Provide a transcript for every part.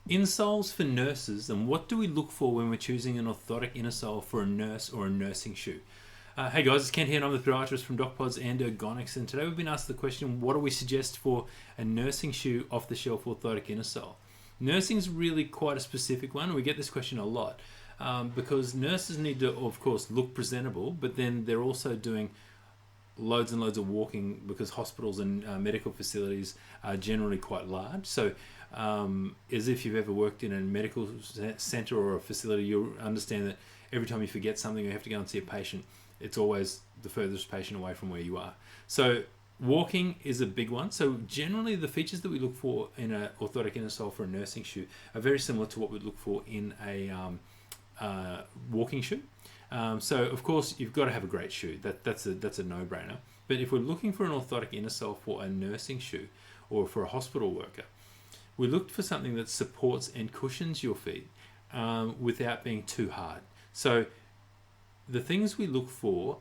Insoles for nurses, and what do we look for when we're choosing an orthotic inner sole for a nurse or a nursing shoe? Hey guys, it's Kent here and I'm the podiatrist from DocPods and Ergonx, and today we've been asked the question, what do we suggest for a nursing shoe off the shelf orthotic inner sole? Nursing is really quite a specific one. We get this question a lot because nurses need to, of course, look presentable, but then they're also doing loads and loads of walking because hospitals and medical facilities are generally quite large. So as if you've ever worked in a medical center or a facility, you'll understand that every time you forget something or you have to go and see a patient, it's always the furthest patient away from where you are. So walking is a big one. So generally the features that we look for in an orthotic inner sole for a nursing shoe are very similar to what we look for in a walking shoe. So of course you've got to have a great shoe. That's a no-brainer. But if we're looking for an orthotic inner sole for a nursing shoe or for a hospital worker, we look for something that supports and cushions your feet without being too hard. So the things we look for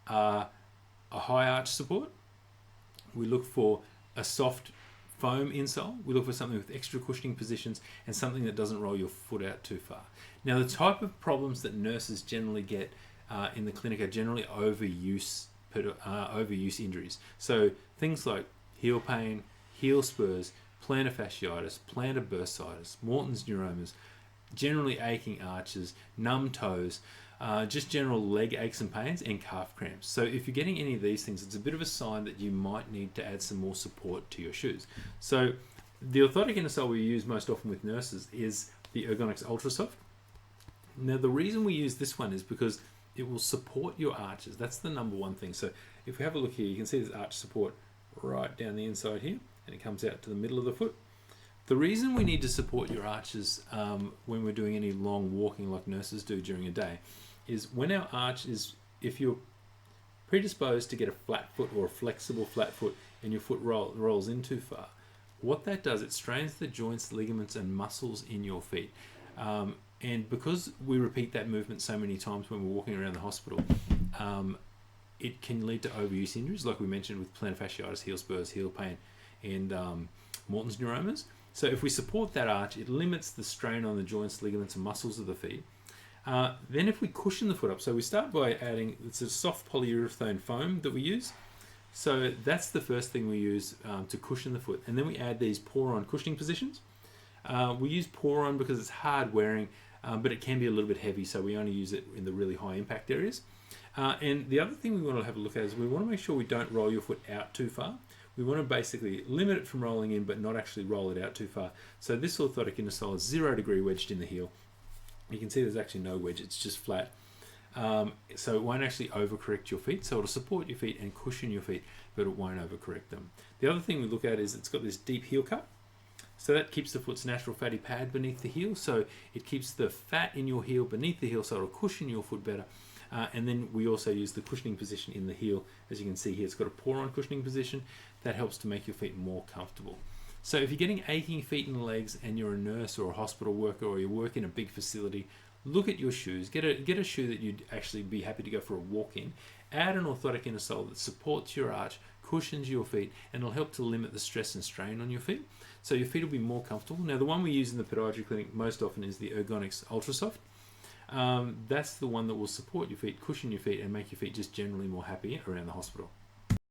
are a high arch support. We look for a soft foam insole. We look for something with extra cushioning positions and something that doesn't roll your foot out too far. Now, the type of problems that nurses generally get in the clinic are generally overuse injuries. So things like heel pain, heel spurs, plantar fasciitis, plantar bursitis, Morton's neuromas, generally aching arches, numb toes, just general leg aches and pains, and calf cramps. So if you're getting any of these things, it's a bit of a sign that you might need to add some more support to your shoes. So the orthotic inner sole we use most often with nurses is the Ergonx Ultrasoft. Now the reason we use this one is because it will support your arches. That's the number one thing. So if we have a look here, you can see there's arch support right down the inside here, and it comes out to the middle of the foot. The reason we need to support your arches when we're doing any long walking like nurses do during a day is when our arch is, if you're predisposed to get a flat foot or a flexible flat foot and your foot rolls in too far, what that does, it strains the joints, ligaments and muscles in your feet. And because we repeat that movement so many times when we're walking around the hospital, it can lead to overuse injuries, like we mentioned with plantar fasciitis, heel spurs, heel pain, and Morton's neuromas. So if we support that arch, it limits the strain on the joints, ligaments, and muscles of the feet. Then if we cushion the foot up, so we start by adding, it's a soft polyurethane foam that we use. So that's the first thing we use to cushion the foot. And then we add these pour-on cushioning positions. We use pour-on because it's hard wearing, but it can be a little bit heavy, so we only use it in the really high impact areas. And the other thing we want to have a look at is we want to make sure we don't roll your foot out too far. We want to basically limit it from rolling in, but not actually roll it out too far. So this orthotic inner sole is 0 degree wedged in the heel. You can see there's actually no wedge, it's just flat. So it won't actually overcorrect your feet. So it'll support your feet and cushion your feet, but it won't overcorrect them. The other thing we look at is it's got this deep heel cut. So that keeps the foot's natural fatty pad beneath the heel. So it keeps the fat in your heel beneath the heel, so it'll cushion your foot better. And then we also use the cushioning position in the heel. As you can see here, it's got a pour-on cushioning position that helps to make your feet more comfortable. So if you're getting aching feet and legs and you're a nurse or a hospital worker or you work in a big facility, look at your shoes. Get a shoe that you'd actually be happy to go for a walk in. Add an orthotic inner sole that supports your arch, cushions your feet, and it'll help to limit the stress and strain on your feet. So your feet will be more comfortable. Now the one we use in the podiatry clinic most often is the Ergonx Ultrasoft. That's the one that will support your feet, cushion your feet, and make your feet just generally more happy around the hospital.